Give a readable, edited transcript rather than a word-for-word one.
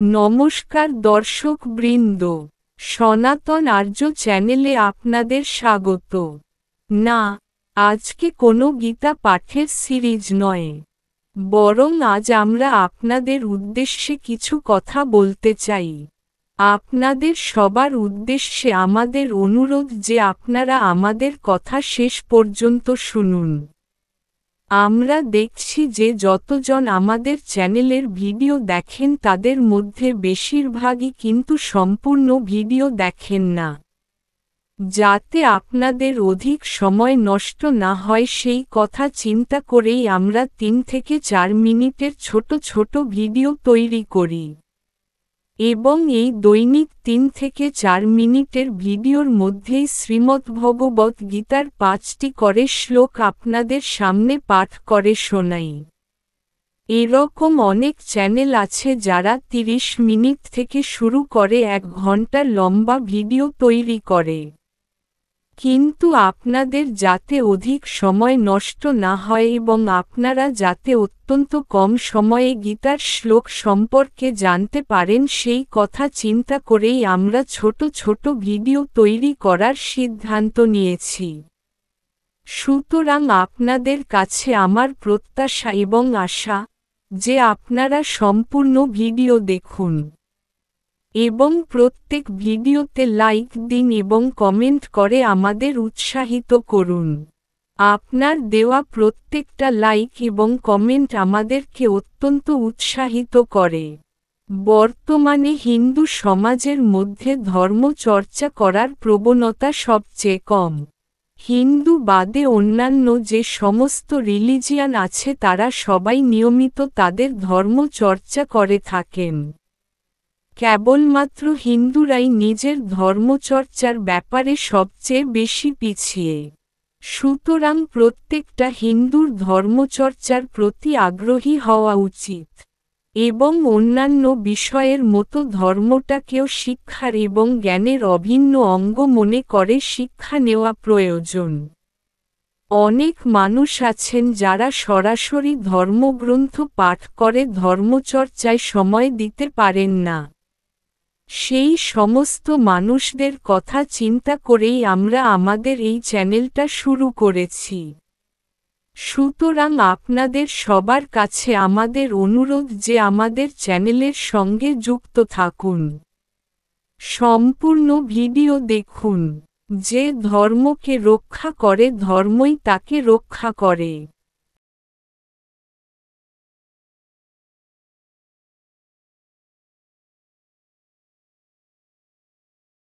নমস্কার দর্শক বৃন্দ, সনাতন আর্য চ্যানেলে আপনাদের স্বাগত। না, আজকে কোনো গীতা পাঠের সিরিজ নয়, বরং আজ আমরা আপনাদের উদ্দেশ্যে কিছু কথা বলতে চাই। আপনাদের সবার উদ্দেশ্যে আমাদের অনুরোধ যে আপনারা আমাদের কথা শেষ পর্যন্ত শুনুন। আমরা দেখছি যে যতজন আমাদের চ্যানেলের ভিডিও দেখেন তাদের মধ্যে বেশিরভাগই কিন্তু সম্পূর্ণ ভিডিও দেখেন না। যাতে আপনাদের অধিক সময় নষ্ট না হয় সেই কথা চিন্তা করেই আমরা 3 থেকে 4 মিনিটের ছোট ছোট ভিডিও তৈরি করি। এবং এই দৈনিক 3 থেকে 4 মিনিটের ভিডিওর মধ্যেই শ্রীমদ্ভগবত গীতার 5টি করে শ্লোক আপনাদের সামনে পাঠ করে শোনাই। এরকম অনেক চ্যানেল আছে যারা 30 মিনিট থেকে শুরু করে 1 ঘন্টা লম্বা ভিডিও তৈরি করে। কিন্তু আপনাদের যাতে অধিক সময় নষ্ট না হয় এবং আপনারা যাতে অত্যন্ত কম সময়ে গীতার শ্লোক সম্পর্কে জানতে পারেন সেই কথা চিন্তা করেই আমরা ছোট ছোট ভিডিও তৈরি করার সিদ্ধান্ত নিয়েছি। সুতরাং আপনাদের কাছে আমার প্রত্যাশা এবং আশা, যে আপনারা সম্পূর্ণ ভিডিও দেখুন এবং প্রত্যেক ভিডিওতে লাইক দিন এবং কমেন্ট করে আমাদের উৎসাহিত করুন। আপনার দেওয়া প্রত্যেকটা লাইক এবং কমেন্ট আমাদেরকে অত্যন্ত উৎসাহিত করে। বর্তমানে হিন্দু সমাজের মধ্যে ধর্ম চর্চা করার প্রবণতা সবচেয়ে কম। হিন্দু বাদে অন্যান্য যে সমস্ত রিলিজিয়ান আছে তারা সবাই নিয়মিত তাদের ধর্ম চর্চা করে থাকেন। কেবলমাত্র হিন্দুরাই নিজের ধর্মচর্চার ব্যাপারে সবচেয়ে বেশি পিছিয়ে। সুতরাং প্রত্যেকটা হিন্দুর ধর্মচর্চার প্রতি আগ্রহী হওয়া উচিত এবং অন্যান্য বিষয়ের মতো ধর্মটাকেও শিক্ষার এবং জ্ঞানের অভিন্ন অঙ্গ মনে করে শিক্ষা নেওয়া প্রয়োজন। অনেক মানুষ আছেন যারা সরাসরি ধর্মগ্রন্থ পাঠ করে ধর্মচর্চায় সময় দিতে পারেন না। সেই সমস্ত মানুষদের কথা চিন্তা করেই আমরা আমাদের এই চ্যানেলটা শুরু করেছি। সুতরাং আপনাদের সবার কাছে আমাদের অনুরোধ যে আমাদের চ্যানেলের সঙ্গে যুক্ত থাকুন। সম্পূর্ণ ভিডিও দেখুন। যে ধর্মকে রক্ষা করে ধর্মই তাকে রক্ষা করে।